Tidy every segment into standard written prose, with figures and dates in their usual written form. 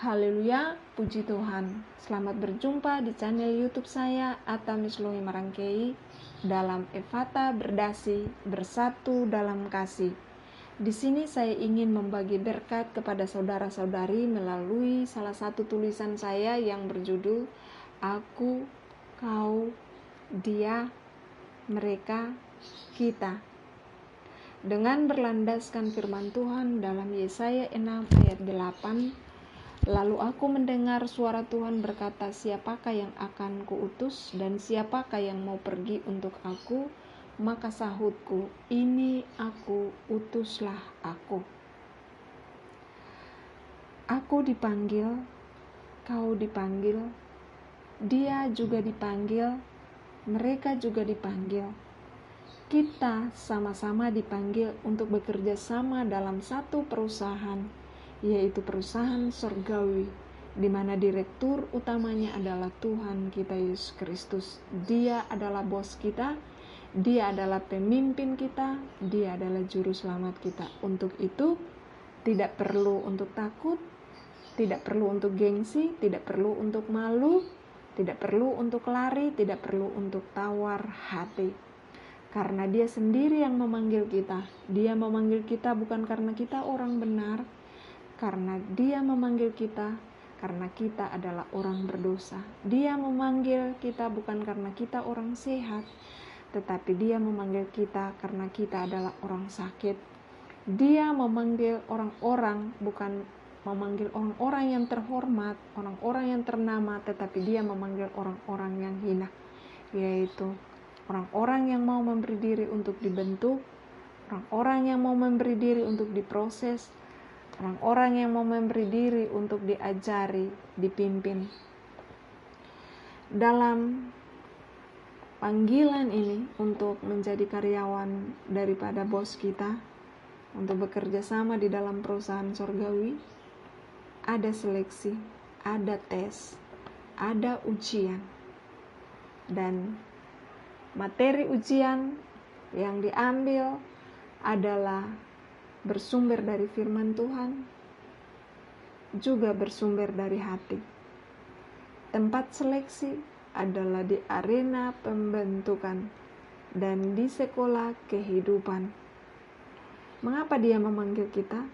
Haleluya, puji Tuhan. Selamat berjumpa di channel YouTube saya, Atta Mislohi Marangkei, dalam Efata Berdasi, Bersatu dalam Kasih. Di sini saya ingin membagi berkat kepada saudara-saudari melalui salah satu tulisan saya yang berjudul Aku, Kau, Dia, Mereka, Kita. Dengan berlandaskan firman Tuhan dalam Yesaya 6 ayat 8, lalu aku mendengar suara Tuhan berkata, siapakah yang akan kuutus dan siapakah yang mau pergi untuk aku? Maka sahutku, ini aku, utuslah aku. Aku dipanggil, kau dipanggil, dia juga dipanggil, mereka juga dipanggil. Kita sama-sama dipanggil untuk bekerja sama dalam satu perusahaan, yaitu perusahaan surgawi, di mana direktur utamanya adalah Tuhan kita Yesus Kristus. Dia adalah bos kita, Dia adalah pemimpin kita, Dia adalah juru selamat kita. Untuk itu, tidak perlu untuk takut, tidak perlu untuk gengsi, tidak perlu untuk malu, tidak perlu untuk lari, tidak perlu untuk tawar hati. Karena Dia sendiri yang memanggil kita. Dia memanggil kita bukan karena kita orang benar, karena Dia memanggil kita karena kita adalah orang berdosa. Dia memanggil kita bukan karena kita orang sehat, tetapi Dia memanggil kita karena kita adalah orang sakit. Dia memanggil orang-orang bukan memanggil orang-orang yang terhormat, orang-orang yang ternama, tetapi Dia memanggil orang-orang yang hina, yaitu orang-orang yang mau memberi diri untuk dibentuk, orang-orang yang mau memberi diri untuk diproses, orang-orang yang mau memberi diri untuk diajari, dipimpin. Dalam panggilan ini untuk menjadi karyawan daripada bos kita, untuk bekerja sama di dalam perusahaan surgawi, ada seleksi, ada tes, ada ujian. Dan materi ujian yang diambil adalah bersumber dari firman Tuhan, juga bersumber dari hati. Tempat seleksi adalah di arena pembentukan dan di sekolah kehidupan. Mengapa Dia memanggil kita?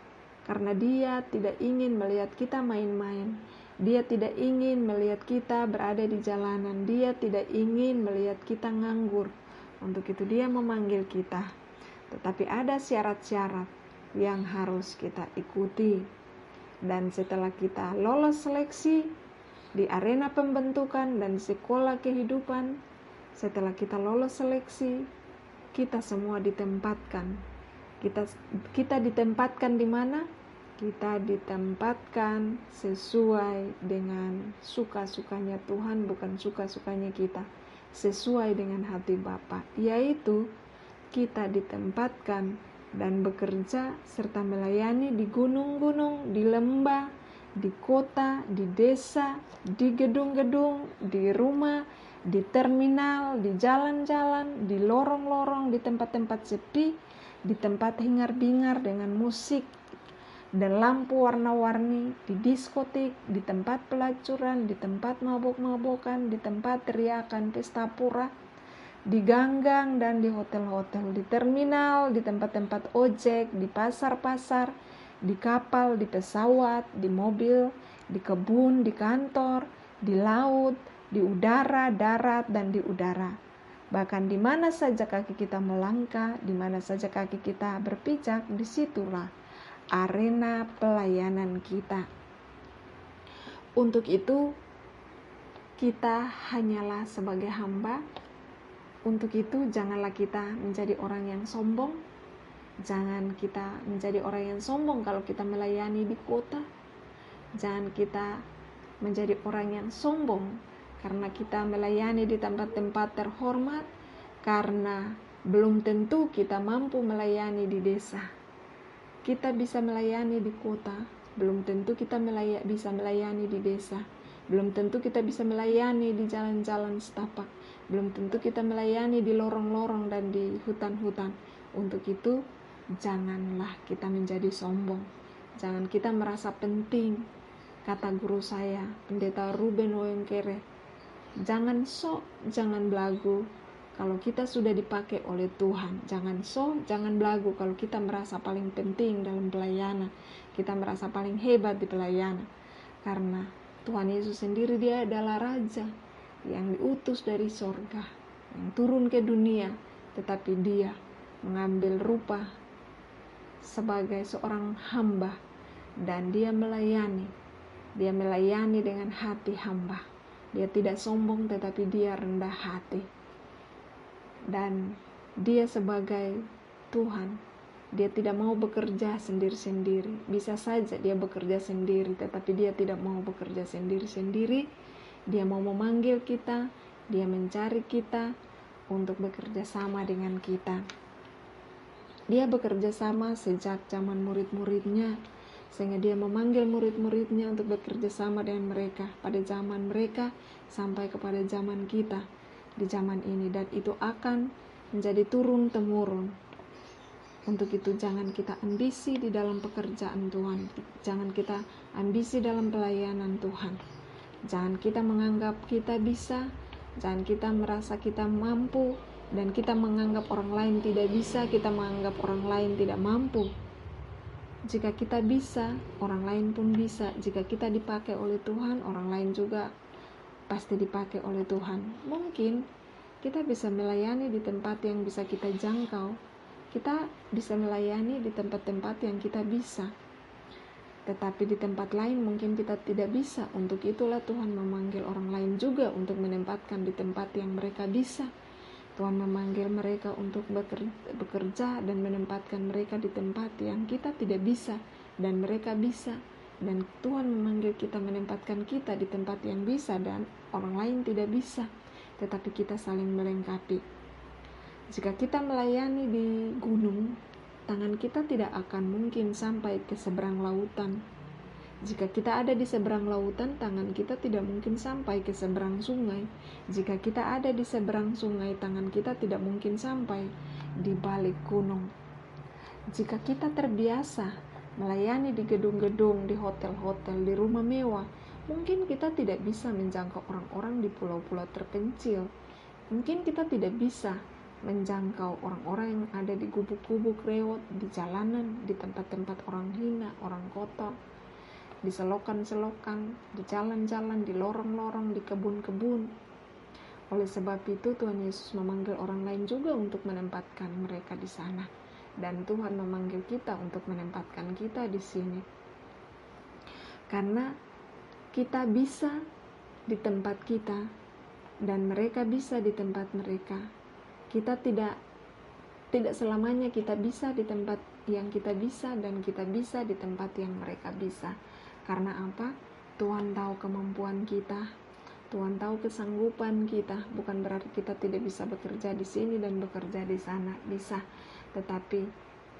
Karena Dia tidak ingin melihat kita main-main. Dia tidak ingin melihat kita berada di jalanan. Dia tidak ingin melihat kita nganggur. Untuk itu Dia memanggil kita. Tetapi ada syarat-syarat yang harus kita ikuti. Dan setelah kita lolos seleksi di arena pembentukan dan sekolah kehidupan, setelah kita lolos seleksi, kita semua ditempatkan. Kita ditempatkan di mana? Kita ditempatkan sesuai dengan suka-sukanya Tuhan, bukan suka-sukanya kita. Sesuai dengan hati Bapa, yaitu kita ditempatkan dan bekerja serta melayani di gunung-gunung, di lembah, di kota, di desa, di gedung-gedung, di rumah, di terminal, di jalan-jalan, di lorong-lorong, di tempat-tempat sepi, di tempat hingar-bingar dengan musik dan lampu warna-warni, di diskotik, di tempat pelacuran, di tempat mabok-mabokan, di tempat teriakan pesta pura, di ganggang dan di hotel-hotel, di terminal, di tempat-tempat ojek, di pasar-pasar, di kapal, di pesawat, di mobil, di kebun, di kantor, di laut, di udara, darat, dan di udara. Bahkan di mana saja kaki kita melangkah, di mana saja kaki kita berpijak, disitulah arena pelayanan kita. Untuk itu, kita hanyalah sebagai hamba. Untuk itu, janganlah kita menjadi orang yang sombong. Jangan kita menjadi orang yang sombong kalau kita melayani di kota. Jangan kita menjadi orang yang sombong karena kita melayani di tempat-tempat terhormat, karena belum tentu kita mampu melayani di desa. Kita bisa melayani di kota, belum tentu kita bisa melayani di desa. Belum tentu kita bisa melayani di jalan-jalan setapak. Belum tentu kita melayani di lorong-lorong dan di hutan-hutan. Untuk itu, janganlah kita menjadi sombong. Jangan kita merasa penting. kata guru saya, Pendeta Ruben Woyongkere, jangan sok, jangan belagu kalau kita sudah dipakai oleh Tuhan. Jangan sok, jangan belagu kalau kita merasa paling penting dalam pelayanan, kita merasa paling hebat di pelayanan. Karena Tuhan Yesus sendiri, dia adalah Raja yang diutus dari sorga, yang turun ke dunia, tetapi dia mengambil rupa sebagai seorang hamba, dan dia melayani dengan hati hamba. Dia tidak sombong, tetapi dia rendah hati. Dan dia sebagai Tuhan, dia tidak mau bekerja sendiri-sendiri. Bisa saja dia bekerja sendiri, tetapi dia tidak mau bekerja sendiri-sendiri. Dia mau memanggil kita, dia mencari kita untuk bekerja sama dengan kita. Dia bekerja sama sejak zaman murid-muridnya, sehingga dia memanggil murid-muridnya untuk bekerja sama dengan mereka pada zaman mereka sampai kepada zaman kita di zaman ini, dan itu akan menjadi turun-temurun. Untuk itu jangan kita ambisi di dalam pekerjaan Tuhan, jangan kita ambisi dalam pelayanan Tuhan, jangan kita menganggap kita bisa, jangan kita merasa kita mampu, dan kita menganggap orang lain tidak bisa, kita menganggap orang lain tidak mampu. Jika kita bisa, orang lain pun bisa. Jika kita dipakai oleh Tuhan, orang lain juga pasti dipakai oleh Tuhan. Mungkin kita bisa melayani di tempat yang bisa kita jangkau. Kita bisa melayani di tempat-tempat yang kita bisa. Tetapi di tempat lain mungkin kita tidak bisa. Untuk itulah Tuhan memanggil orang lain juga untuk menempatkan di tempat yang mereka bisa. Tuhan memanggil mereka untuk bekerja dan menempatkan mereka di tempat yang kita tidak bisa dan mereka bisa. Dan Tuhan memanggil kita menempatkan kita di tempat yang bisa dan orang lain tidak bisa. Tetapi kita saling melengkapi. Jika kita melayani di gunung, tangan kita tidak akan mungkin sampai ke seberang lautan. Jika kita ada di seberang lautan, tangan kita tidak mungkin sampai ke seberang sungai. Jika kita ada di seberang sungai, tangan kita tidak mungkin sampai di balik gunung. Jika kita terbiasa melayani di gedung-gedung, di hotel-hotel, di rumah mewah, mungkin kita tidak bisa menjangkau orang-orang di pulau-pulau terpencil. Mungkin kita tidak bisa menjangkau orang-orang yang ada di gubuk-gubuk rewot, di jalanan, di tempat-tempat orang hina, orang kotor, di selokan-selokan, di jalan-jalan, di lorong-lorong, di kebun-kebun. Oleh sebab itu Tuhan Yesus memanggil orang lain juga untuk menempatkan mereka di sana, dan Tuhan memanggil kita untuk menempatkan kita di sini. Karena kita bisa di tempat kita dan mereka bisa di tempat mereka. Kita tidak selamanya kita bisa di tempat yang kita bisa dan kita bisa di tempat yang mereka bisa. Karena apa? Tuhan tahu kemampuan kita, Tuhan tahu kesanggupan kita. Bukan berarti kita tidak bisa bekerja di sini dan bekerja di sana, bisa. Tetapi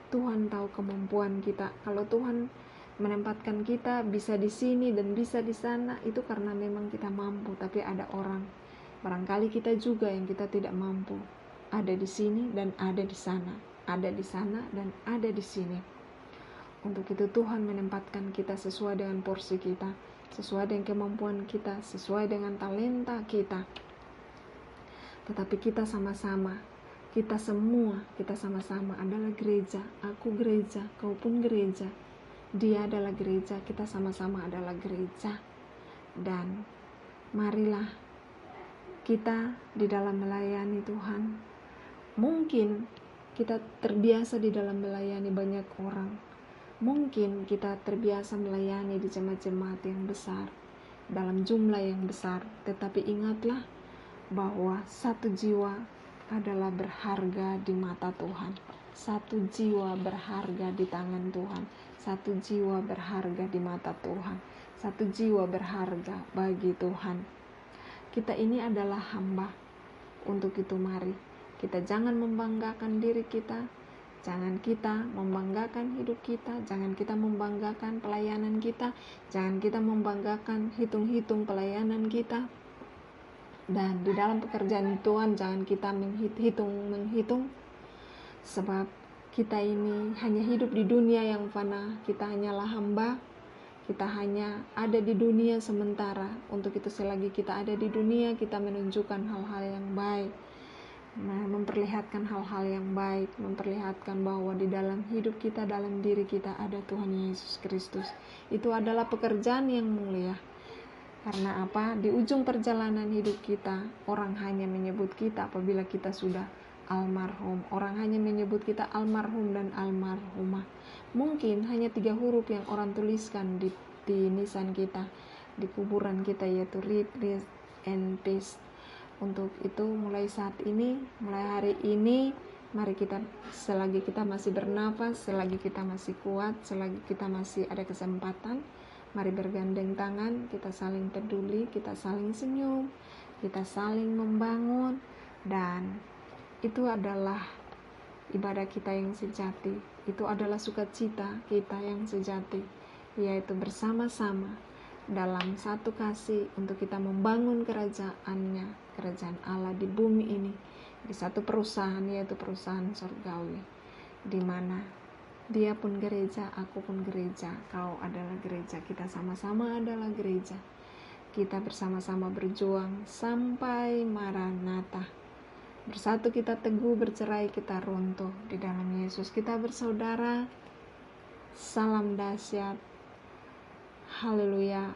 Tuhan tahu kemampuan kita. Kalau Tuhan menempatkan kita bisa di sini dan bisa di sana, itu karena memang kita mampu. Tapi ada orang, barangkali kita juga yang kita tidak mampu. Ada di sini dan ada di sana, ada di sana dan ada di sini. Untuk itu Tuhan menempatkan kita sesuai dengan porsi kita, sesuai dengan kemampuan kita, sesuai dengan talenta kita. Tetapi kita sama-sama, kita sama-sama adalah gereja. Aku gereja, kau pun gereja. Dia adalah gereja, kita sama-sama adalah gereja. Dan marilah kita di dalam melayani Tuhan. Mungkin kita terbiasa di dalam melayani banyak orang. Mungkin kita terbiasa melayani di jemaat-jemaat yang besar, dalam jumlah yang besar. Tetapi ingatlah bahwa satu jiwa adalah berharga di mata Tuhan. Satu jiwa berharga di tangan Tuhan. Satu jiwa berharga di mata Tuhan. Satu jiwa berharga bagi Tuhan. Kita ini adalah hamba. Untuk itu mari kita jangan membanggakan diri kita, jangan kita membanggakan hidup kita, jangan kita membanggakan pelayanan kita, jangan kita membanggakan hitung-hitung pelayanan kita. Dan di dalam pekerjaan Tuhan jangan kita menghitung, sebab kita ini hanya hidup di dunia yang fana. Kita hanyalah hamba, Kita hanya ada di dunia sementara. Untuk itu selagi kita ada di dunia, kita menunjukkan hal-hal yang baik, memperlihatkan hal-hal yang baik, memperlihatkan bahwa di dalam hidup kita, dalam diri kita ada Tuhan Yesus Kristus. Itu adalah pekerjaan yang mulia. Karena apa? Di ujung perjalanan hidup kita, orang hanya menyebut kita apabila kita sudah almarhum. Orang hanya menyebut kita almarhum dan almarhumah. Mungkin hanya 3 huruf yang orang tuliskan di nisan kita, di kuburan kita, yaitu rest and peace. Untuk itu mulai saat ini, mulai hari ini, mari kita, selagi kita masih bernafas, selagi kita masih kuat, selagi kita masih ada kesempatan, mari bergandeng tangan, kita saling peduli, kita saling senyum, kita saling membangun. Dan itu adalah ibadah kita yang sejati. Itu adalah sukacita kita yang sejati, yaitu bersama-sama dalam satu kasih untuk kita membangun kerajaannya, kerajaan Allah di bumi ini, di satu perusahaan, yaitu perusahaan surgawi, di mana Dia pun gereja, aku pun gereja, kau adalah gereja, kita sama-sama adalah gereja. Kita bersama-sama berjuang sampai Maranatha. Bersatu kita teguh, bercerai kita runtuh. Di dalam Yesus kita bersaudara. Salam dahsyat. Haleluya.